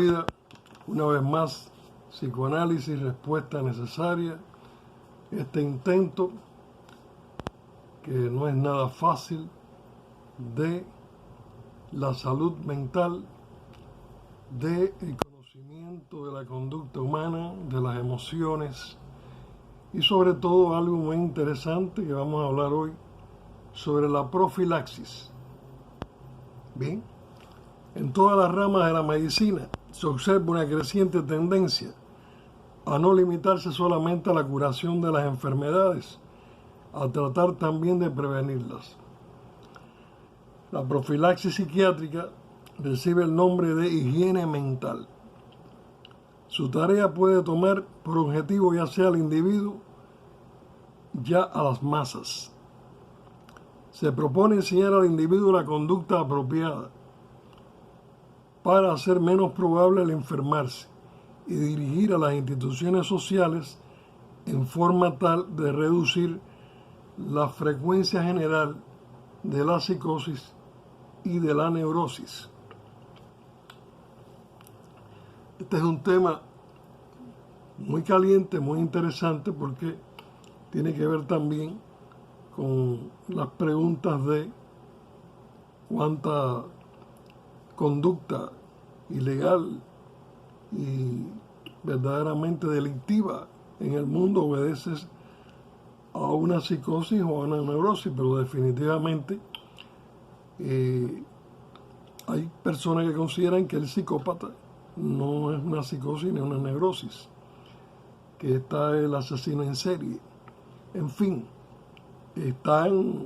vida, una vez más, psicoanálisis, respuesta necesaria. Este intento, que no es nada fácil, de la salud mental, del conocimiento de la conducta humana, de las emociones y sobre todo algo muy interesante que vamos a hablar hoy sobre la profilaxis. Bien, en todas las ramas de la medicina se observa una creciente tendencia a no limitarse solamente a la curación de las enfermedades, a tratar también de prevenirlas. La profilaxis psiquiátrica recibe el nombre de higiene mental. Su tarea puede tomar por objetivo ya sea al individuo, ya a las masas. Se propone enseñar al individuo la conducta apropiada para hacer menos probable el enfermarse y dirigir a las instituciones sociales en forma tal de reducir la frecuencia general de la psicosis y de la neurosis. Este es un tema muy caliente, muy interesante, porque tiene que ver también con las preguntas de cuánta conducta ilegal y verdaderamente delictiva en el mundo obedece a una psicosis o a una neurosis, pero definitivamente hay personas que consideran que el psicópata no es una psicosis ni una neurosis, que está el asesino en serie. En fin, están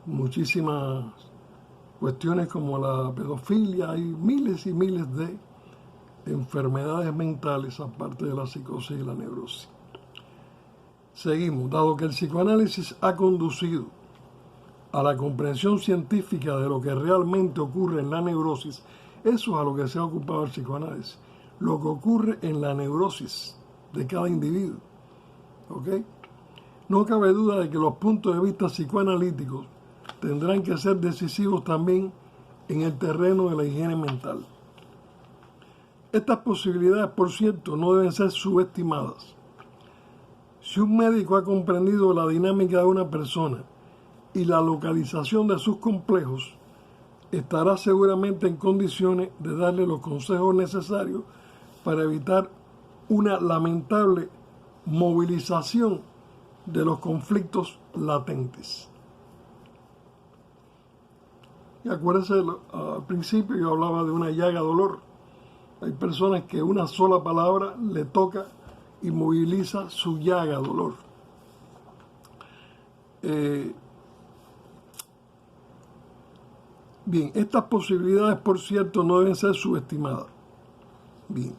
muchísimas cuestiones como la pedofilia. Hay miles y miles de enfermedades mentales aparte de la psicosis y la neurosis. Seguimos. Dado que el psicoanálisis ha conducido a la comprensión científica de lo que realmente ocurre en la neurosis, eso es a lo que se ha ocupado el psicoanálisis, lo que ocurre en la neurosis de cada individuo. ¿Ok? No cabe duda de que los puntos de vista psicoanalíticos tendrán que ser decisivos también en el terreno de la higiene mental. Estas posibilidades, por cierto, no deben ser subestimadas. Si un médico ha comprendido la dinámica de una persona y la localización de sus complejos, estará seguramente en condiciones de darle los consejos necesarios para evitar una lamentable movilización de los conflictos latentes. Y acuérdense, al principio yo hablaba de una llaga dolor. Hay personas que una sola palabra le toca y moviliza su llaga dolor. Bien, estas posibilidades, por cierto, no deben ser subestimadas. Bien,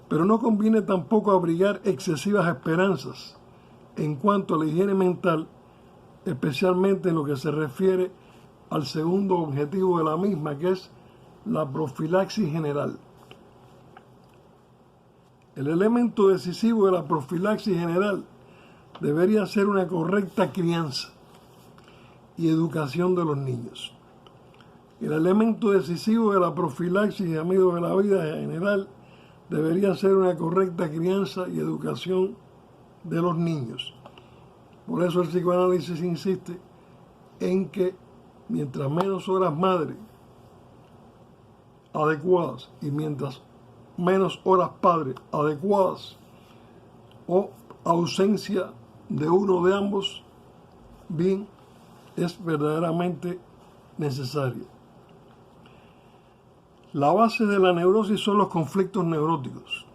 pero no conviene tampoco abrigar excesivas esperanzas en cuanto a la higiene mental, especialmente en lo que se refiere al segundo objetivo de la misma, que es la profilaxis general. El elemento decisivo de la profilaxis general debería ser una correcta crianza y educación de los niños. El elemento decisivo de la profilaxis, amigos de la vida en general, debería ser una correcta crianza y educación de los niños. Por eso el psicoanálisis insiste en que mientras menos horas madre adecuadas y mientras menos horas padre adecuadas o ausencia de uno de ambos, bien, es verdaderamente necesaria. La base de la neurosis son los conflictos neuróticos.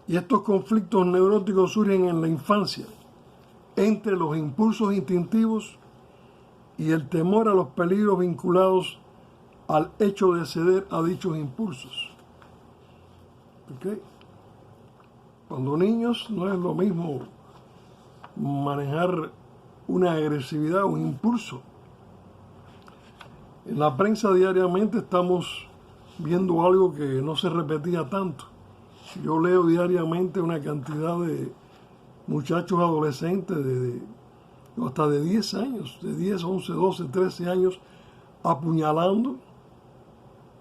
Y estos conflictos neuróticos surgen en la infancia, entre los impulsos instintivos y el temor a los peligros vinculados al hecho de ceder a dichos impulsos. ¿Okay? Cuando niños no es lo mismo manejar una agresividad, un impulso. En la prensa diariamente estamos viendo algo que no se repetía tanto. Yo leo diariamente una cantidad de muchachos adolescentes hasta de 10 años, de 10, 11, 12, 13 años, apuñalando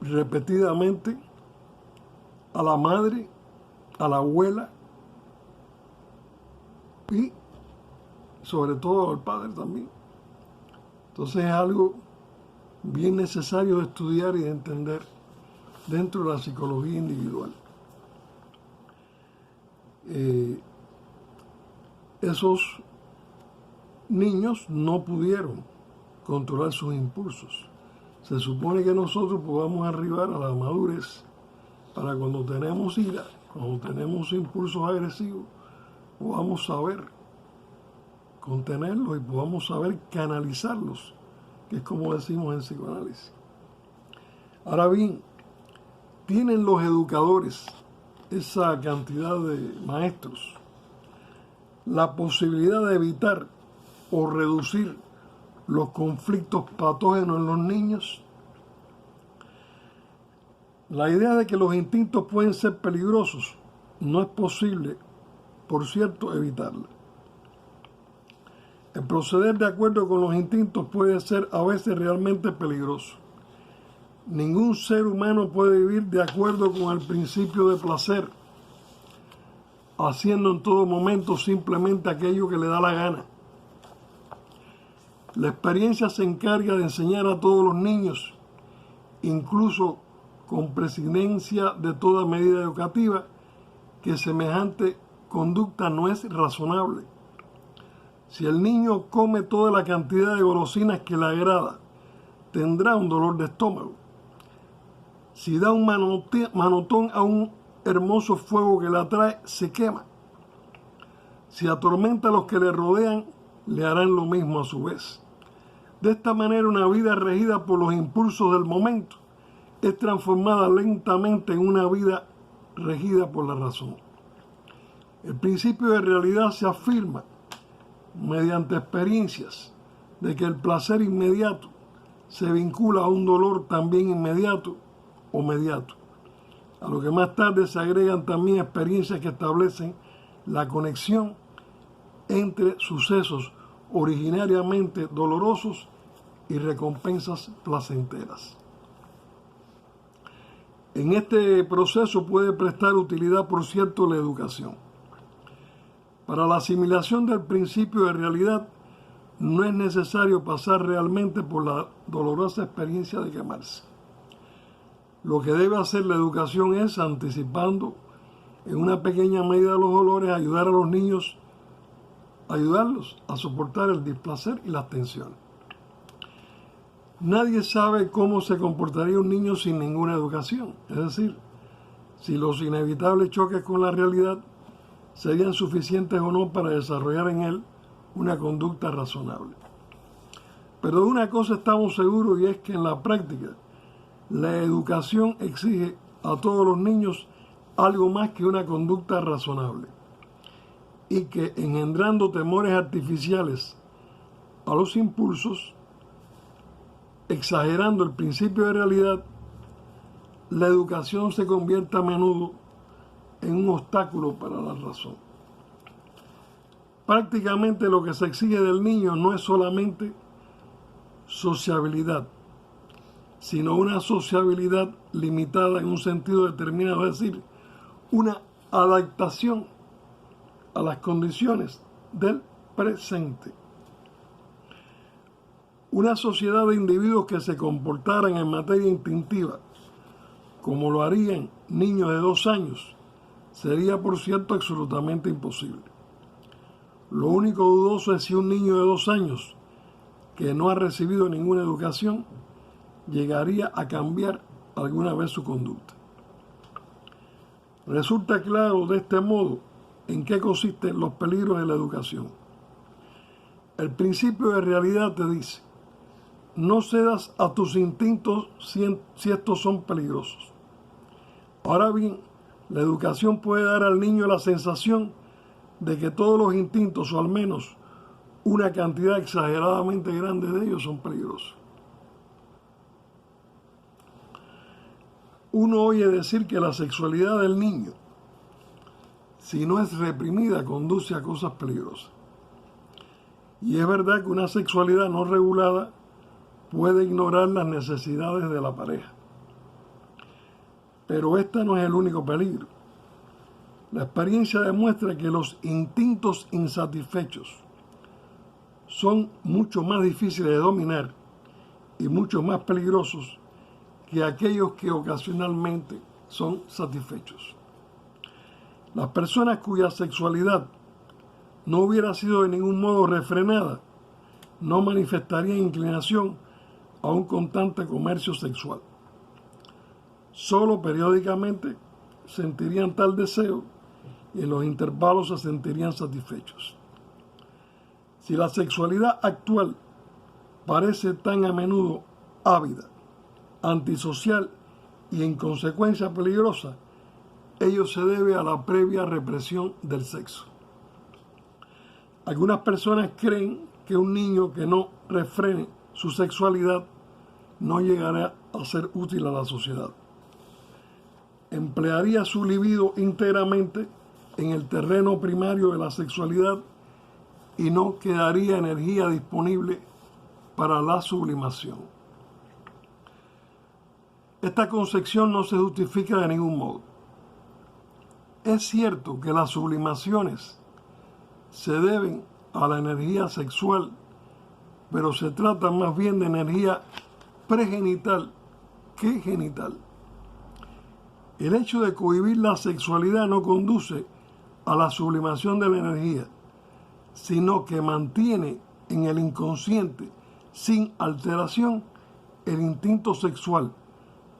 repetidamente a la madre, a la abuela y sobre todo al padre también. Entonces es algo bien necesario de estudiar y de entender dentro de la psicología individual. Esos niños no pudieron controlar sus impulsos. Se supone que nosotros podamos arribar a la madurez para cuando tenemos ira, cuando tenemos impulsos agresivos, podamos saber contenerlos y podamos saber canalizarlos, que es como decimos en psicoanálisis. Ahora bien, tienen los educadores, esa cantidad de maestros, la posibilidad de evitar o reducir los conflictos patógenos en los niños. La idea de que los instintos pueden ser peligrosos no es posible, por cierto, evitarla. El proceder de acuerdo con los instintos puede ser a veces realmente peligroso. Ningún ser humano puede vivir de acuerdo con el principio de placer, haciendo en todo momento simplemente aquello que le da la gana. La experiencia se encarga de enseñar a todos los niños, incluso con prescindencia de toda medida educativa, que semejante conducta no es razonable. Si el niño come toda la cantidad de golosinas que le agrada, tendrá un dolor de estómago. Si da un manotón a un hermoso fuego que le atrae, se quema. Si atormenta a los que le rodean, le harán lo mismo a su vez. De esta manera, una vida regida por los impulsos del momento es transformada lentamente en una vida regida por la razón. El principio de realidad se afirma mediante experiencias de que el placer inmediato se vincula a un dolor también inmediato o mediato, a lo que más tarde se agregan también experiencias que establecen la conexión entre sucesos originariamente dolorosos y recompensas placenteras. En este proceso puede prestar utilidad, por cierto, la educación. Para la asimilación del principio de realidad no es necesario pasar realmente por la dolorosa experiencia de quemarse. Lo que debe hacer la educación es, anticipando en una pequeña medida los dolores, ayudar a los niños, ayudarlos a soportar el displacer y las tensiones. Nadie sabe cómo se comportaría un niño sin ninguna educación, es decir, si los inevitables choques con la realidad serían suficientes o no para desarrollar en él una conducta razonable. Pero de una cosa estamos seguros, y es que en la práctica la educación exige a todos los niños algo más que una conducta razonable, y que engendrando temores artificiales a los impulsos, exagerando el principio de realidad, la educación se convierte a menudo en un obstáculo para la razón. Prácticamente lo que se exige del niño no es solamente sociabilidad, sino una sociabilidad limitada en un sentido determinado, es decir, una adaptación a las condiciones del presente. Una sociedad de individuos que se comportaran en materia instintiva como lo harían niños de 2 años sería, por cierto, absolutamente imposible. Lo único dudoso es si un niño de 2 años que no ha recibido ninguna educación llegaría a cambiar alguna vez su conducta. Resulta claro de este modo en qué consisten los peligros de la educación. El principio de realidad te dice: no cedas a tus instintos si estos son peligrosos. Ahora bien, la educación puede dar al niño la sensación de que todos los instintos, o al menos una cantidad exageradamente grande de ellos, son peligrosos. Uno oye decir que la sexualidad del niño, si no es reprimida, conduce a cosas peligrosas. Y es verdad que una sexualidad no regulada puede ignorar las necesidades de la pareja. Pero este no es el único peligro. La experiencia demuestra que los instintos insatisfechos son mucho más difíciles de dominar y mucho más peligrosos que aquellos que ocasionalmente son satisfechos. Las personas cuya sexualidad no hubiera sido de ningún modo refrenada no manifestarían inclinación a un constante comercio sexual. Solo periódicamente sentirían tal deseo y en los intervalos se sentirían satisfechos. Si la sexualidad actual parece tan a menudo ávida, antisocial y en consecuencia peligrosa, ello se debe a la previa represión del sexo. Algunas personas creen que un niño que no refrene su sexualidad no llegará a ser útil a la sociedad. Emplearía su libido íntegramente en el terreno primario de la sexualidad y no quedaría energía disponible para la sublimación. Esta concepción no se justifica de ningún modo. Es cierto que las sublimaciones se deben a la energía sexual, pero se trata más bien de energía pregenital que genital. El hecho de cohibir la sexualidad no conduce a la sublimación de la energía, sino que mantiene en el inconsciente, sin alteración, el instinto sexual,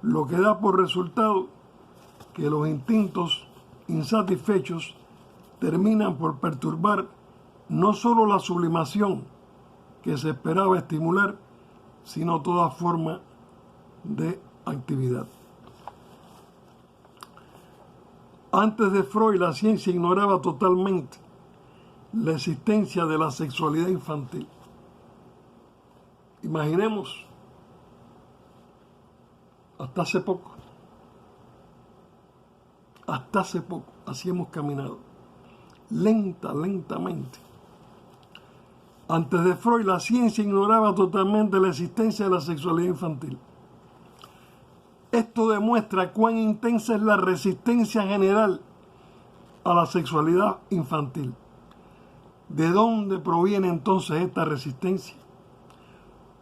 lo que da por resultado que los instintos insatisfechos terminan por perturbar no solo la sublimación que se esperaba estimular, sino toda forma de actividad. Antes de Freud, la ciencia ignoraba totalmente la existencia de la sexualidad infantil. Imaginemos, hasta hace poco, así hemos caminado, lentamente. Antes de Freud, la ciencia ignoraba totalmente la existencia de la sexualidad infantil. Esto demuestra cuán intensa es la resistencia general a la sexualidad infantil. ¿De dónde proviene entonces esta resistencia?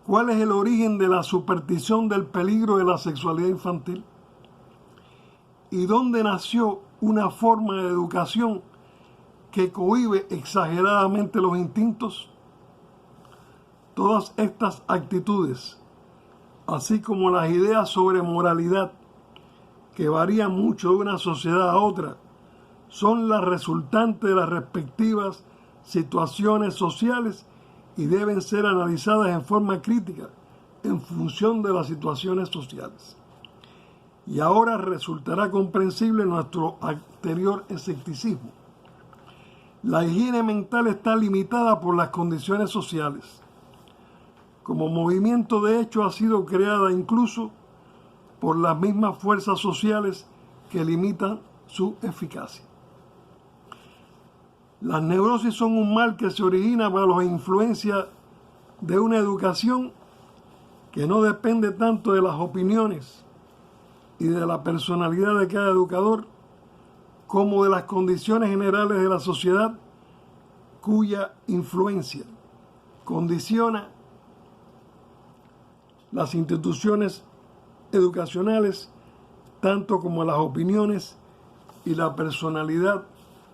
¿Cuál es el origen de la superstición del peligro de la sexualidad infantil? ¿Y dónde nació una forma de educación que cohíbe exageradamente los instintos? Todas estas actitudes, así como las ideas sobre moralidad, que varían mucho de una sociedad a otra, son las resultantes de las respectivas situaciones sociales y deben ser analizadas en forma crítica en función de las situaciones sociales. Y ahora resultará comprensible nuestro anterior escepticismo. La higiene mental está limitada por las condiciones sociales. Como movimiento, de hecho, ha sido creada incluso por las mismas fuerzas sociales que limitan su eficacia. Las neurosis son un mal que se origina bajo la influencia de una educación que no depende tanto de las opiniones y de la personalidad de cada educador, como de las condiciones generales de la sociedad, cuya influencia condiciona las instituciones educacionales, tanto como las opiniones y la personalidad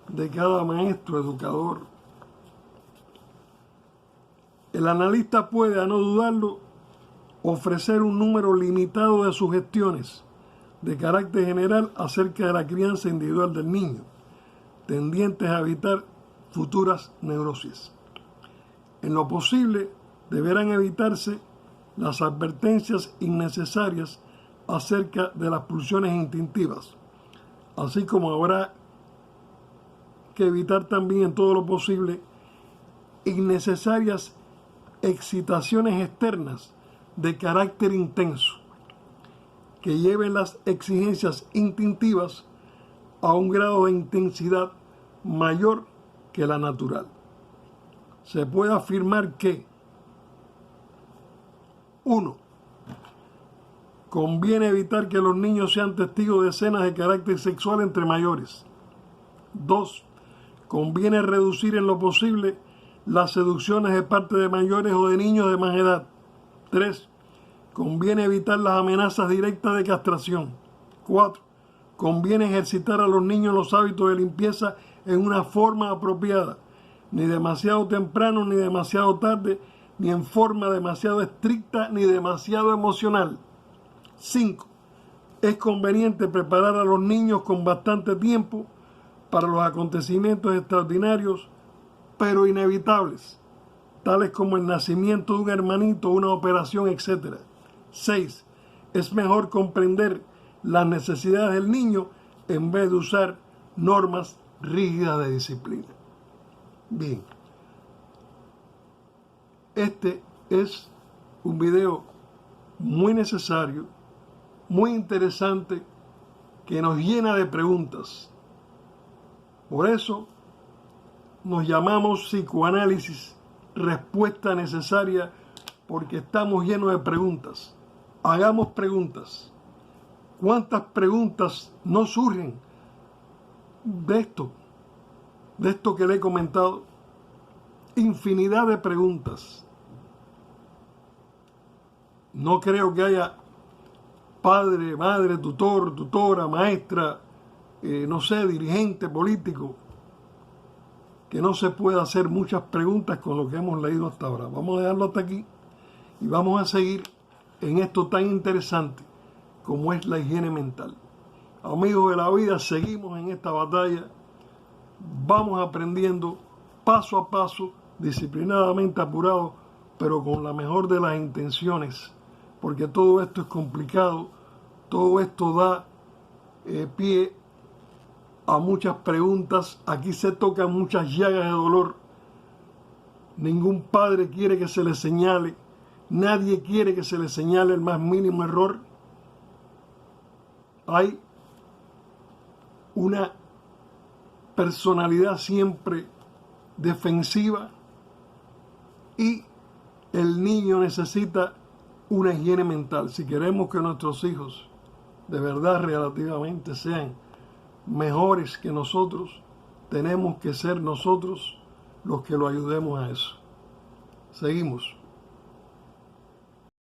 de cada maestro educador. El analista puede, a no dudarlo, ofrecer un número limitado de sugestiones de carácter general acerca de la crianza individual del niño, tendientes a evitar futuras neurosis. En lo posible, deberán evitarse las advertencias innecesarias acerca de las pulsiones instintivas, así como habrá que evitar también en todo lo posible innecesarias excitaciones externas de carácter intenso que lleven las exigencias instintivas a un grado de intensidad mayor que la natural. Se puede afirmar que 1. Conviene evitar que los niños sean testigos de escenas de carácter sexual entre mayores. 2. Conviene reducir en lo posible las seducciones de parte de mayores o de niños de más edad. 3. Conviene evitar las amenazas directas de castración. 4. Conviene ejercitar a los niños los hábitos de limpieza en una forma apropiada, ni demasiado temprano ni demasiado tarde, ni en forma demasiado estricta ni demasiado emocional. 5. Es conveniente preparar a los niños con bastante tiempo para los acontecimientos extraordinarios, pero inevitables, tales como el nacimiento de un hermanito, una operación, etc. 6. Es mejor comprender las necesidades del niño en vez de usar normas rígidas de disciplina. Bien, este es un video muy necesario, muy interesante, que nos llena de preguntas. Por eso nos llamamos psicoanálisis, respuesta necesaria, porque estamos llenos de preguntas. Hagamos preguntas. ¿Cuántas preguntas no surgen de esto que le he comentado? Infinidad de preguntas. No creo que haya padre, madre, tutor, tutora, maestra, no sé, dirigente político, que no se pueda hacer muchas preguntas con lo que hemos leído hasta ahora. Vamos a dejarlo hasta aquí y vamos a seguir en esto tan interesante como es la higiene mental. Amigos de la vida, seguimos en esta batalla. Vamos aprendiendo paso a paso, disciplinadamente apurado, pero con la mejor de las intenciones, porque todo esto es complicado, todo esto da pie a muchas preguntas. Aquí se tocan muchas llagas de dolor. Ningún padre quiere que se le señale, nadie quiere que se le señale el más mínimo error. Hay una personalidad siempre defensiva y el niño necesita una higiene mental. Si queremos que nuestros hijos de verdad relativamente sean mejores que nosotros, tenemos que ser nosotros los que lo ayudemos a eso. Seguimos.